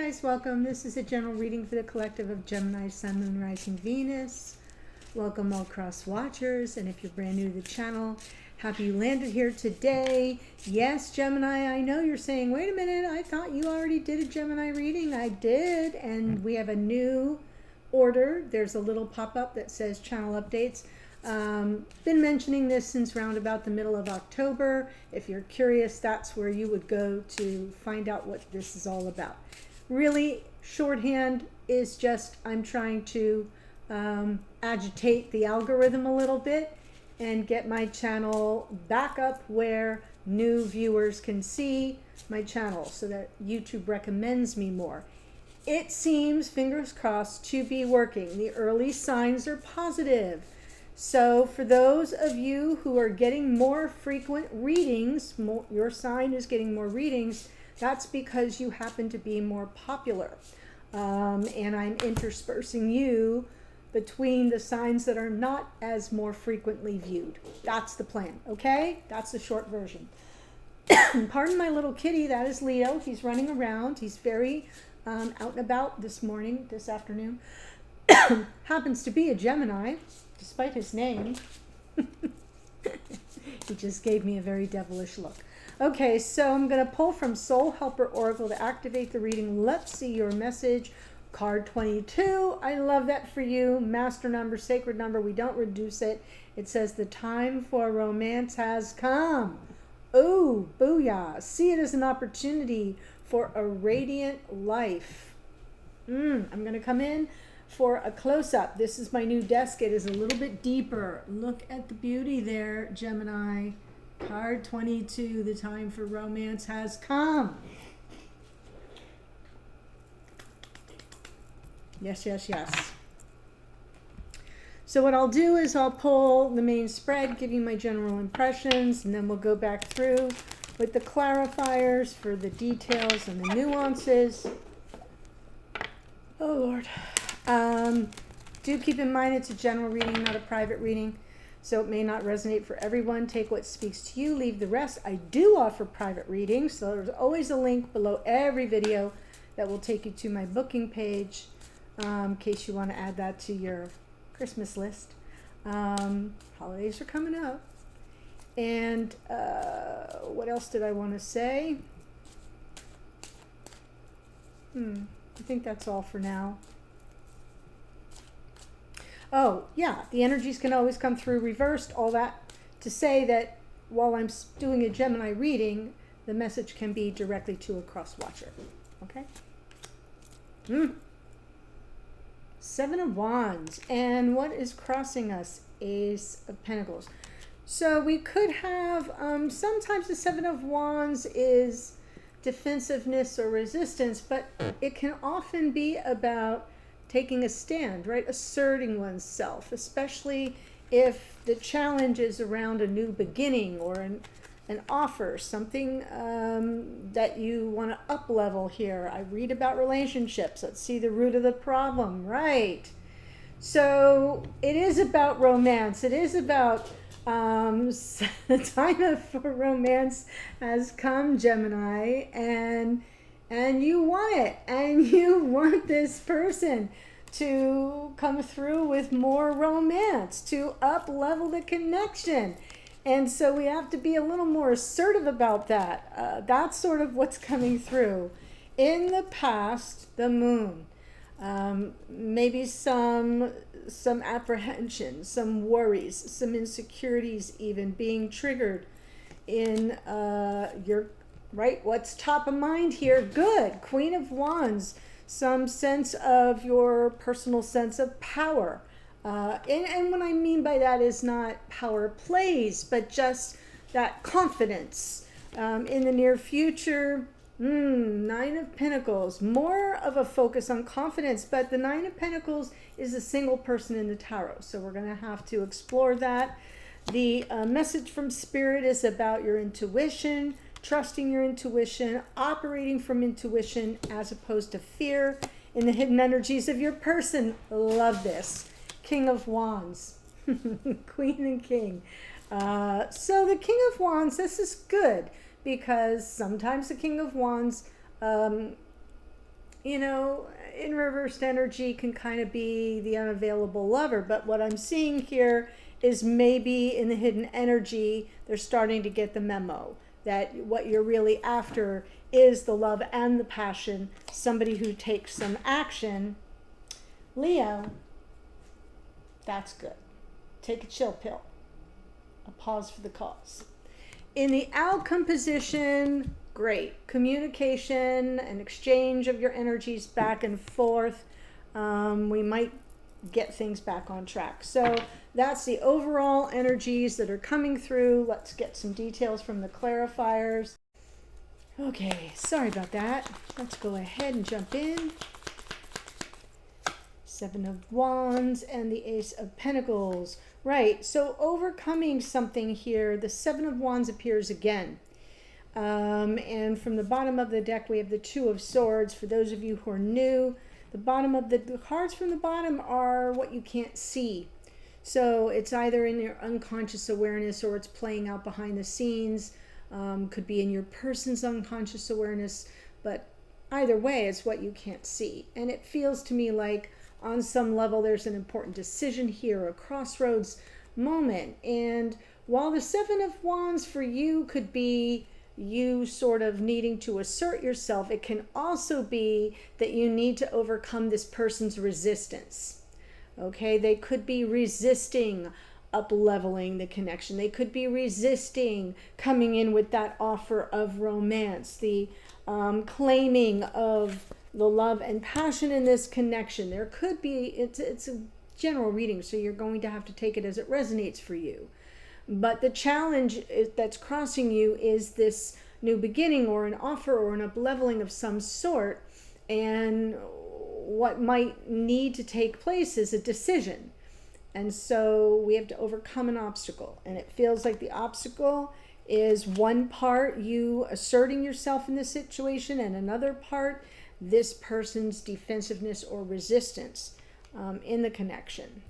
guys, welcome. This is a general reading for the collective of Gemini, Sun, Moon, Rising, Venus. Welcome all cross watchers, and if you're brand new to the channel, happy you landed here today. Yes, Gemini, I know you're saying, wait a minute, I thought you already did a Gemini reading. I did, and we have a new order. There's a little pop-up that says channel updates. Been mentioning this since round about the middle of October. If you're curious, that's where you would go to find out what this is all about. Really, shorthand is just I'm trying to agitate the algorithm a little bit and get my channel back up where new viewers can see my channel so that YouTube recommends me more. It seems, fingers crossed, to be working. The early signs are positive. So for those of you who are getting more frequent readings, your sign is getting more readings, that's because you happen to be more popular. And I'm interspersing you between the signs that are not as more frequently viewed. That's the plan, okay? That's the short version. Pardon my little kitty, that is Leo. He's running around. He's very out and about this afternoon. Happens to be a Gemini, despite his name. He just gave me a very devilish look. Okay, so I'm going to pull from Soul Helper Oracle to activate the reading. Let's see your message. Card 22. I love that for you. Master number, sacred number. We don't reduce it. It says the time for romance has come. Oh, booyah. See it as an opportunity for a radiant life. I'm going to come in for a close-up. This is my new desk. It is a little bit deeper. Look at the beauty there, Gemini. Card 22, the time for romance has come. Yes, yes, yes. So what I'll do is I'll pull the main spread, give you my general impressions, and then we'll go back through with the clarifiers for the details and the nuances. Oh, Lord. Do keep in mind it's a general reading, not a private reading, so it may not resonate for everyone. Take what speaks to you, leave the rest. I do offer private readings, so there's always a link below every video that will take you to my booking page, in case you want to add that to your Christmas list. Holidays are coming up. And what else did I want to say? I think that's all for now. Oh, yeah, the energies can always come through reversed, all that to say that while I'm doing a Gemini reading, the message can be directly to a cross-watcher, okay? Seven of Wands, and what is crossing us? Ace of Pentacles. So we could have, sometimes the Seven of Wands is defensiveness or resistance, but it can often be about taking a stand, right? Asserting oneself, especially if the challenge is around a new beginning or an offer, something that you want to up-level here. I read about relationships. Let's see the root of the problem, right? So it is about romance. It is about the time for romance has come, Gemini, and you want it, and you want this person to come through with more romance, to up-level the connection. And so we have to be a little more assertive about that. That's sort of what's coming through. In the past, the moon. Maybe some apprehension, some worries, some insecurities even being triggered in your, right, what's top of mind here? Good. Queen of Wands. Some sense of your personal sense of power. And what I mean by that is not power plays, but just that confidence. In the near future, Nine of Pentacles. More of a focus on confidence, but the Nine of Pentacles is a single person in the tarot. So we're going to have to explore that. The message from Spirit is about your intuition, trusting your intuition, operating from intuition as opposed to fear in the hidden energies of your person. Love this. King of Wands. Queen and King. So the King of Wands, this is good because sometimes the King of Wands you know, in reversed energy can kind of be the unavailable lover. But what I'm seeing here is maybe in the hidden energy, they're starting to get the memo that what you're really after is the love and the passion, somebody who takes some action. Leo, that's good. Take a chill pill. A pause for the cause. In the outcome position, great. Communication and exchange of your energies back and forth. We might get things back on track. So that's the overall energies that are coming through. Let's get some details from the clarifiers. Okay, sorry about that. Let's go ahead and jump in. Seven of Wands and the Ace of Pentacles. Right, so overcoming something here, the Seven of Wands appears again. And from the bottom of the deck, we have the Two of Swords. For those of you who are new, the bottom of the cards from the bottom are what you can't see. So it's either in your unconscious awareness or it's playing out behind the scenes. Could be in your person's unconscious awareness, but either way, it's what you can't see. And it feels to me like on some level there's an important decision here, a crossroads moment. And while the Seven of Wands for you could be you sort of needing to assert yourself, it can also be that you need to overcome this person's resistance. Okay, they could be resisting up-leveling the connection. They could be resisting coming in with that offer of romance, the claiming of the love and passion in this connection. There could be, it's a general reading, so you're going to have to take it as it resonates for you. But the challenge that's crossing you is this new beginning or an offer or an up-leveling of some sort. And what might need to take place is a decision. And so we have to overcome an obstacle. And it feels like the obstacle is one part you asserting yourself in this situation and another part this person's defensiveness or resistance in the connection.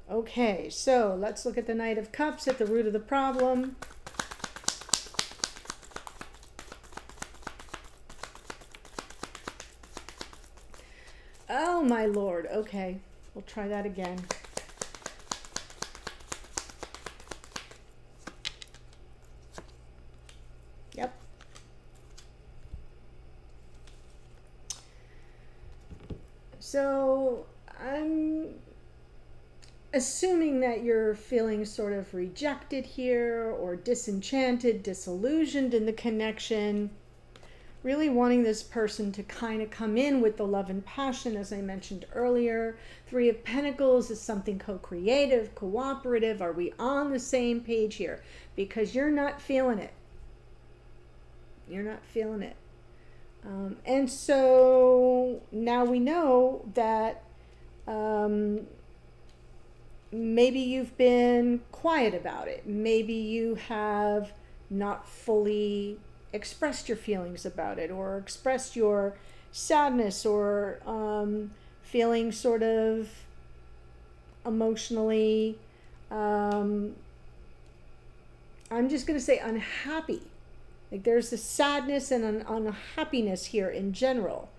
Okay, so let's look at the Knight of Cups at the root of the problem. Oh, my Lord. Okay, we'll try that again. Yep. So I'm assuming that you're feeling sort of rejected here or disenchanted, disillusioned in the connection, really wanting this person to kind of come in with the love and passion, as I mentioned earlier. Three of Pentacles is something co-creative, cooperative. Are we on the same page here? Because you're not feeling it. You're not feeling it. And so now we know that maybe you've been quiet about it. Maybe you have not fully expressed your feelings about it or expressed your sadness or feeling sort of emotionally, I'm just going to say unhappy. Like there's a sadness and an unhappiness here in general.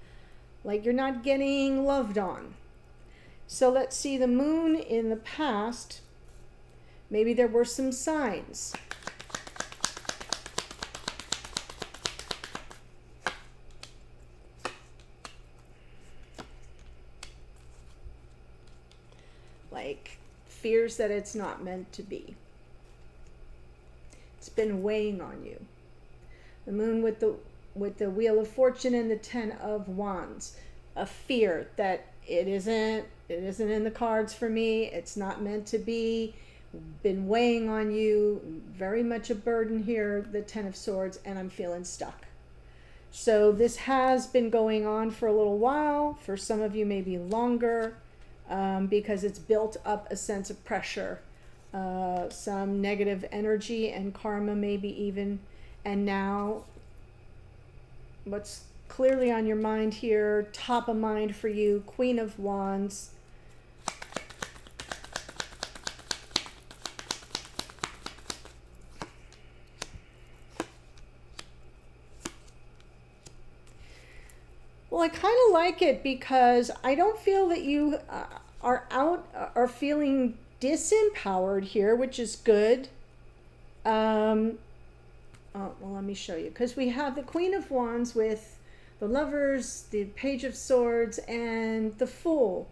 Like you're not getting loved on. So let's see the moon in the past. Maybe there were some signs. Like fears that it's not meant to be. It's been weighing on you. The moon with the Wheel of Fortune and the Ten of Wands. A fear that it isn't in the cards for me. It's not meant to be. Been weighing on you. Very much a burden here, the Ten of Swords, and I'm feeling stuck. So this has been going on for a little while. For some of you, maybe longer, because it's built up a sense of pressure, some negative energy and karma, maybe even. And now, what's clearly on your mind here, top of mind for you, Queen of Wands. Well, I kind of like it because I don't feel that you are feeling disempowered here, which is good. Oh, well, let me show you, because we have the Queen of Wands with the Lovers, the Page of Swords, and the Fool.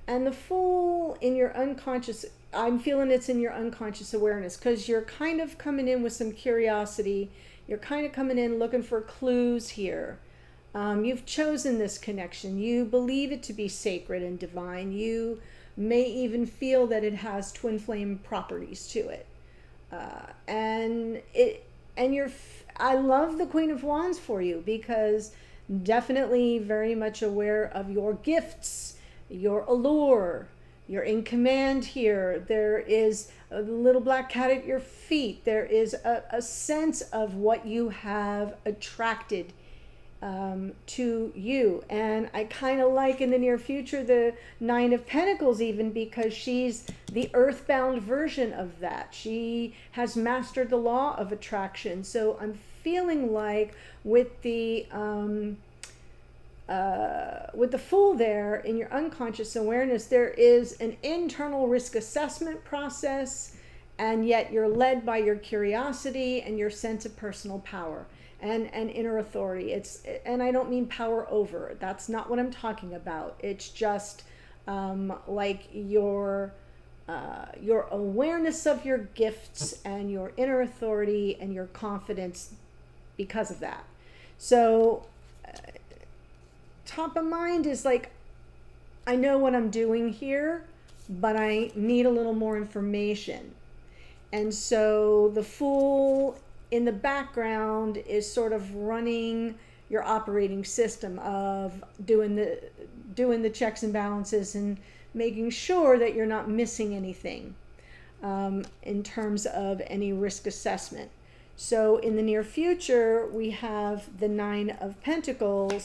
And the Fool in your unconscious, I'm feeling it's in your unconscious awareness, because you're kind of coming in with some curiosity. You're kind of coming in looking for clues here. You've chosen this connection. You believe it to be sacred and divine. You may even feel that it has twin flame properties to it. I love the Queen of Wands for you, because definitely very much aware of your gifts, your allure. You're in command here. There is a little black cat at your feet. There is a sense of what you have attracted to you. And I kind of like in the near future the Nine of Pentacles, even, because she's the earthbound version of that. She has mastered the law of attraction. So I'm feeling like with the Fool there in your unconscious awareness, there is an internal risk assessment process, and yet you're led by your curiosity and your sense of personal power and inner authority. And I don't mean power over. That's not what I'm talking about. It's just like your awareness of your gifts and your inner authority and your confidence because of that. So top of mind is like, I know what I'm doing here, but I need a little more information. And so the Fool in the background is sort of running your operating system of doing the checks and balances and making sure that you're not missing anything in terms of any risk assessment. So in the near future, we have the Nine of Pentacles,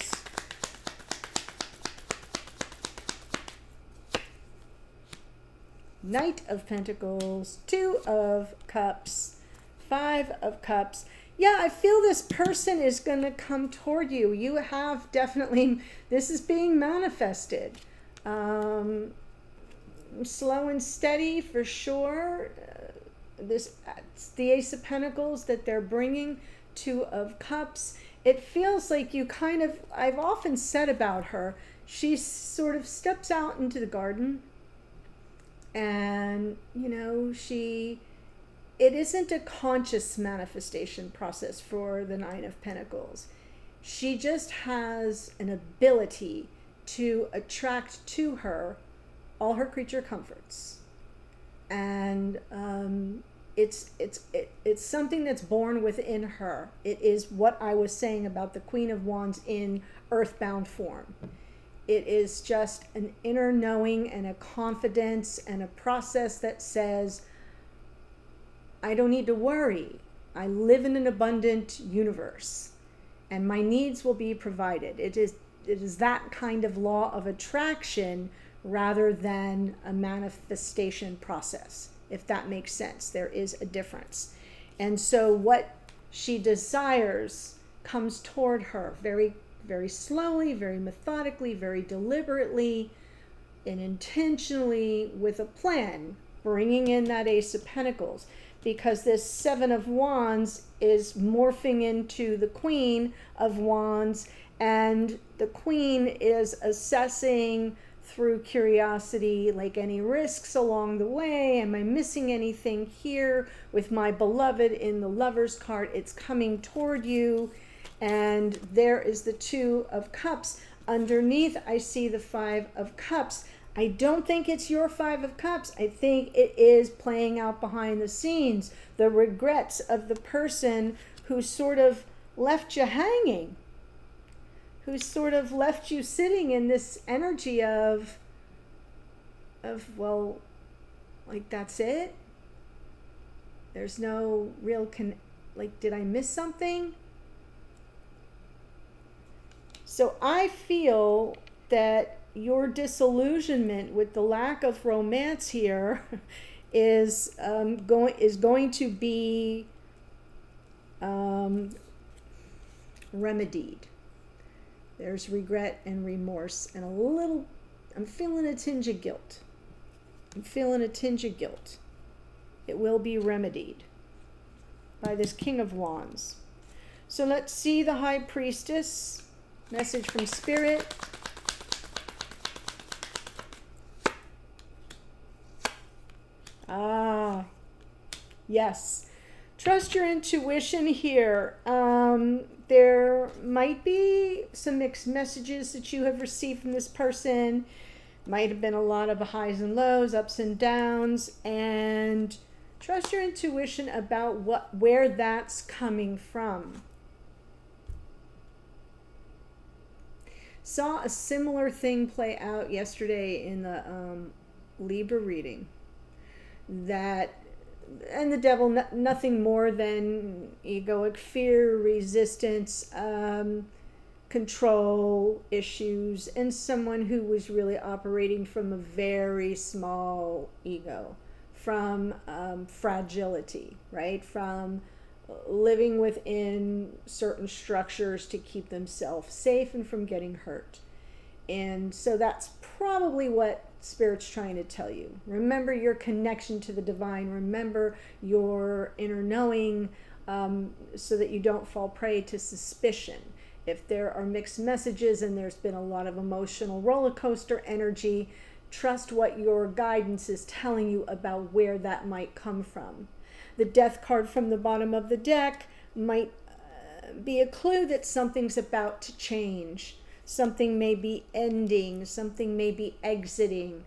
Knight of Pentacles, Two of Cups, Five of Cups. Yeah, I feel this person is going to come toward you. You have definitely, this is being manifested. Slow and steady for sure. It's the Ace of Pentacles that they're bringing, Two of Cups. It feels like you kind of, I've often said about her, she sort of steps out into the garden. And, you know, it isn't a conscious manifestation process for the Nine of Pentacles. She just has an ability to attract to her all her creature comforts. And it's something that's born within her. It is what I was saying about the Queen of Wands in earthbound form. It is just an inner knowing and a confidence and a process that says, I don't need to worry. I live in an abundant universe and my needs will be provided. It is that kind of law of attraction rather than a manifestation process, if that makes sense. There is a difference. And so what she desires comes toward her very, very slowly, very methodically, very deliberately, and intentionally, with a plan, bringing in that Ace of Pentacles, because this Seven of Wands is morphing into the Queen of Wands, and the Queen is assessing through curiosity, like any risks along the way. Am I missing anything here with my beloved in the Lover's card? It's coming toward you. And there is the Two of Cups. Underneath, I see the Five of Cups. I don't think it's your Five of Cups. I think it is playing out behind the scenes, the regrets of the person who sort of left you hanging, who sort of left you sitting in this energy of well, like, that's it? There's no real like, did I miss something? So I feel that your disillusionment with the lack of romance here is going to be remedied. There's regret and remorse and I'm feeling a tinge of guilt. It will be remedied by this King of Wands. So let's see the High Priestess. Message from Spirit. Yes. Trust your intuition here. There might be some mixed messages that you have received from this person. Might have been a lot of highs and lows, ups and downs, and trust your intuition about where that's coming from. Saw a similar thing play out yesterday in the Libra reading. And the devil, nothing more than egoic fear, resistance, control issues, and someone who was really operating from a very small ego, from fragility, right? From living within certain structures to keep themselves safe and from getting hurt. And so that's probably what Spirit's trying to tell you. Remember your connection to the divine. Remember your inner knowing, so that you don't fall prey to suspicion. If there are mixed messages and there's been a lot of emotional roller coaster energy, trust what your guidance is telling you about where that might come from. The Death card from the bottom of the deck might be a clue that something's about to change. Something may be ending, something may be exiting,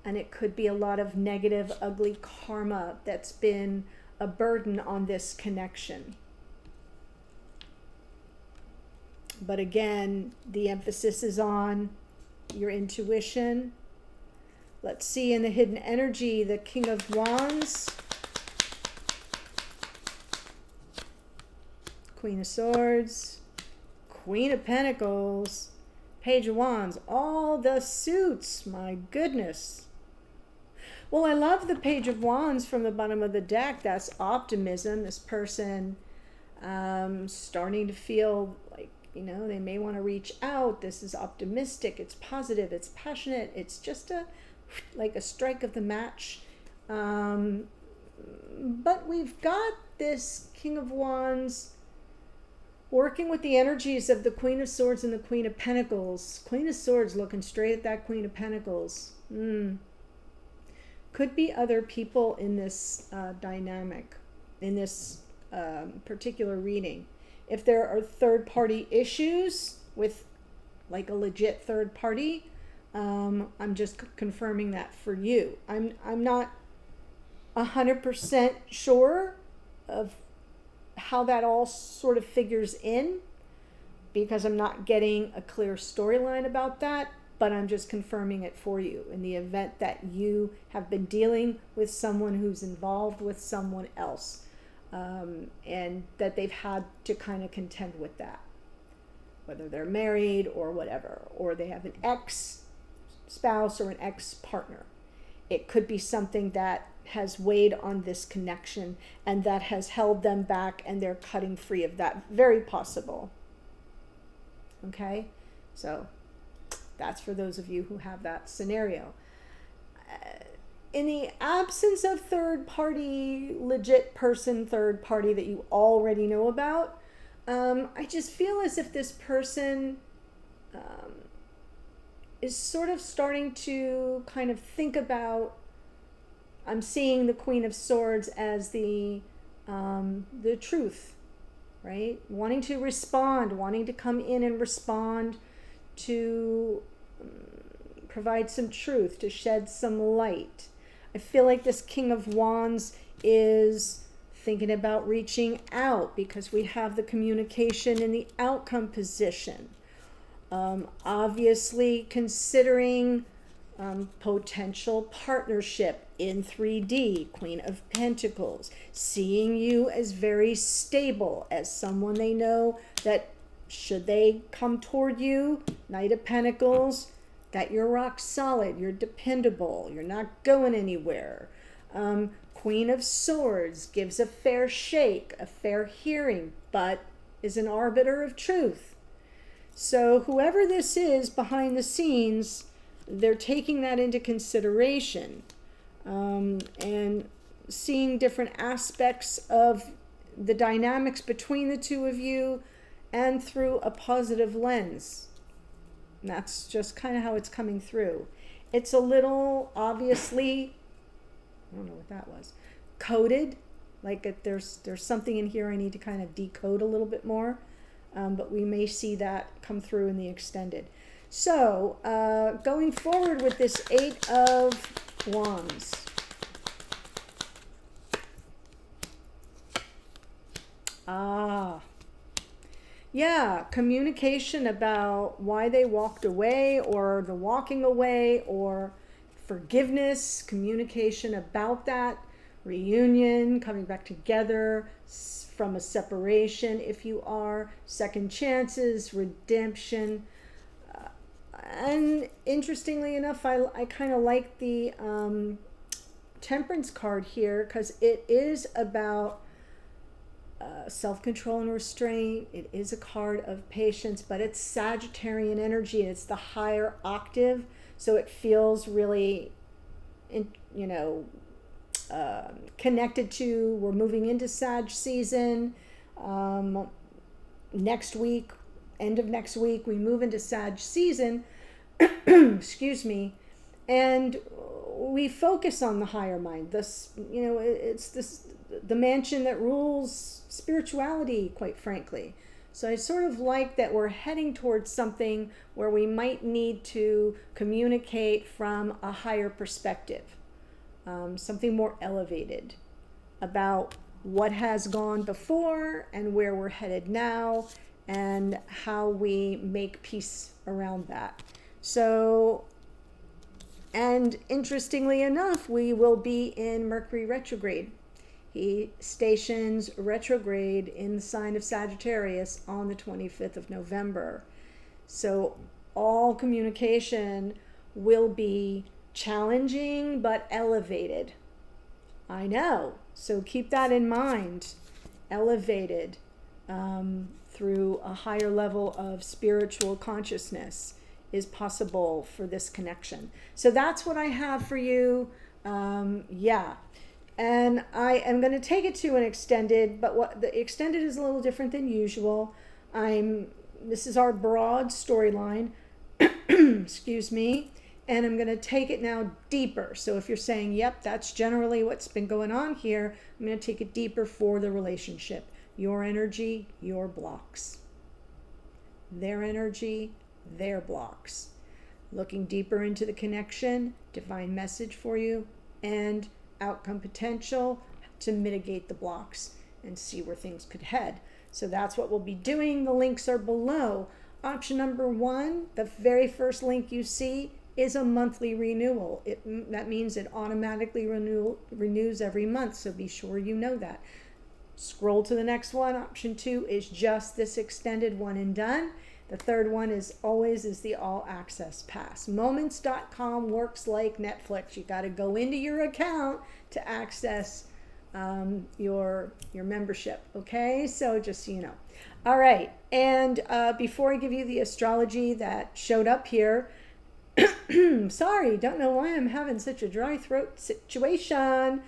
and it could be a lot of negative, ugly karma that's been a burden on this connection. But again, the emphasis is on your intuition. Let's see in the hidden energy, the King of Wands, Queen of Swords, Queen of Pentacles, Page of Wands, all the suits, my goodness. Well, I love the Page of Wands from the bottom of the deck. That's optimism. This person starting to feel like, they may want to reach out. This is optimistic. It's positive. It's passionate. It's just like a strike of the match. But we've got this King of Wands working with the energies of the Queen of Swords and the Queen of Pentacles. Queen of Swords looking straight at that Queen of Pentacles. Could be other people in this dynamic, in this particular reading. If there are third-party issues with like a legit third party, I'm just confirming that for you. I'm not 100% sure of how that all sort of figures in, because I'm not getting a clear storyline about that, but I'm just confirming it for you in the event that you have been dealing with someone who's involved with someone else, and that they've had to kind of contend with that, whether they're married or whatever, or they have an ex-spouse or an ex-partner. It could be something that has weighed on this connection and that has held them back, and they're cutting free of that. Very possible. Okay? So that's for those of you who have that scenario. In the absence of third party, legit person, third party that you already know about, I just feel as if this person is sort of starting to kind of think about, I'm seeing the Queen of Swords as the truth, right? Wanting to respond, wanting to come in and respond, to provide some truth, to shed some light. I feel like this King of Wands is thinking about reaching out because we have the communication in the outcome position. Obviously considering potential partnership in 3D, Queen of Pentacles, seeing you as very stable, as someone they know that should they come toward you, Knight of Pentacles, that you're rock solid, you're dependable, you're not going anywhere. Queen of Swords gives a fair shake, a fair hearing, but is an arbiter of truth. So whoever this is behind the scenes, they're taking that into consideration, and seeing different aspects of the dynamics between the two of you and through a positive lens. And that's just kind of how it's coming through. It's a little, obviously, I don't know what that was, coded, like there's something in here I need to kind of decode a little bit more. But we may see that come through in the extended. So, going forward with this 8 of Wands. Yeah, communication about why they walked away, or the walking away, or forgiveness, communication about that, reunion, coming back together from a separation, if you are, second chances, redemption. And interestingly enough, I kind of like the Temperance card here, because it is about self-control and restraint. It is a card of patience, but it's Sagittarian energy, and it's the higher octave, so it feels really, connected to, we're moving into Sag season. Next week, end of next week, we move into Sag season. Excuse me. And we focus on the higher mind. This, it's the mansion that rules spirituality, quite frankly. So I sort of like that we're heading towards something where we might need to communicate from a higher perspective. Something more elevated about what has gone before and where we're headed now, and how we make peace around that. So, and interestingly enough, we will be in Mercury retrograde. He stations retrograde in the sign of Sagittarius on the 25th of November. So all communication will be challenging but elevated. I know. So keep that in mind. Elevated through a higher level of spiritual consciousness is possible for this connection. So that's what I have for you. Yeah. And I am going to take it to an extended, but what the extended is a little different than usual. This is our broad storyline. Excuse me. And I'm going to take it now deeper. So if you're saying, yep, that's generally what's been going on here, I'm going to take it deeper for the relationship. Your energy, your blocks. Their energy, their blocks. Looking deeper into the connection, divine message for you, and outcome potential to mitigate the blocks and see where things could head. So that's what we'll be doing. The links are below. Option number 1, the very first link you see, is a monthly renewal. That means it automatically renews every month, so be sure you know that. Scroll to the next one. Option 2 is just this extended one and done. The third one is the all access pass. Moments.com works like Netflix. You got to go into your account to access your membership. Okay, so just so you know. All right, and before I give you the astrology that showed up here, sorry, don't know why I'm having such a dry throat situation.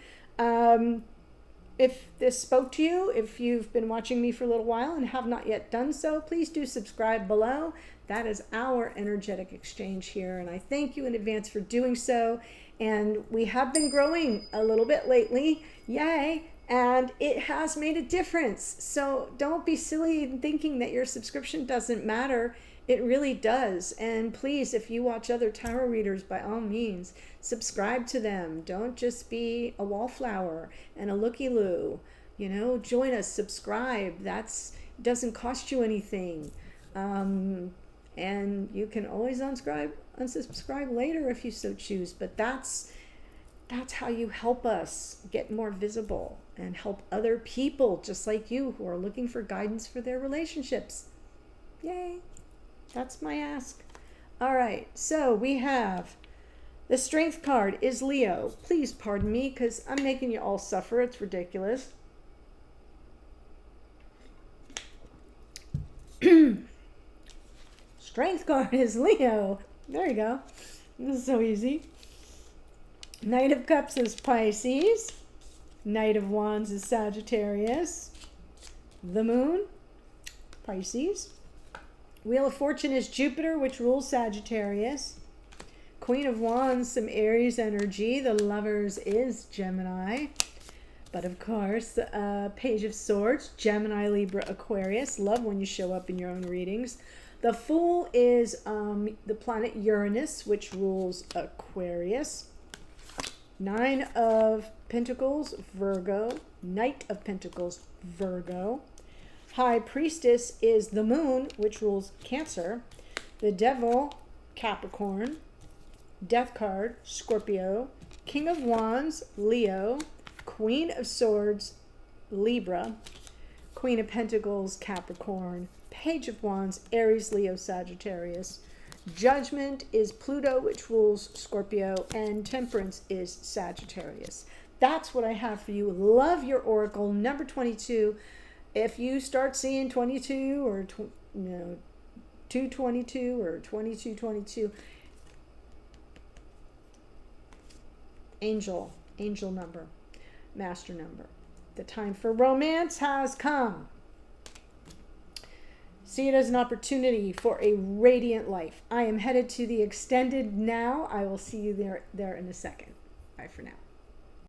If this spoke to you, if you've been watching me for a little while and have not yet done so, please do subscribe below. That is our energetic exchange here, and I thank you in advance for doing so. And we have been growing a little bit lately, yay, and it has made a difference. So don't be silly in thinking that your subscription doesn't matter. It really does. And please, if you watch other tarot readers, by all means, subscribe to them. Don't just be a wallflower and a looky-loo. Join us, subscribe. It doesn't cost you anything. And you can always unsubscribe later if you so choose. But that's how you help us get more visible and help other people just like you who are looking for guidance for their relationships. Yay. That's my ask. All right, so we have the Strength card is Leo. Please pardon me because I'm making you all suffer. It's ridiculous. Strength card is Leo. There you go. This is so easy. Knight of Cups is Pisces. Knight of Wands is Sagittarius. The Moon, Pisces. Wheel of Fortune is Jupiter, which rules Sagittarius. Queen of Wands, some Aries energy. The Lovers is Gemini. But of course, Page of Swords, Gemini, Libra, Aquarius. Love when you show up in your own readings. The Fool is the planet Uranus, which rules Aquarius. Nine of Pentacles, Virgo. Knight of Pentacles, Virgo. High Priestess is the Moon, which rules Cancer. The Devil, Capricorn. Death card, Scorpio. King of Wands, Leo. Queen of Swords, Libra. Queen of Pentacles, Capricorn. Page of Wands, Aries, Leo, Sagittarius. Judgment is Pluto, which rules Scorpio. And Temperance is Sagittarius. That's what I have for you. Love your oracle, number 22. If you start seeing 22 or 222 or 2222, angel number, master number. The time for romance has come. See it as an opportunity for a radiant life. I am headed to the extended now. I will see you there in a second. Bye for now.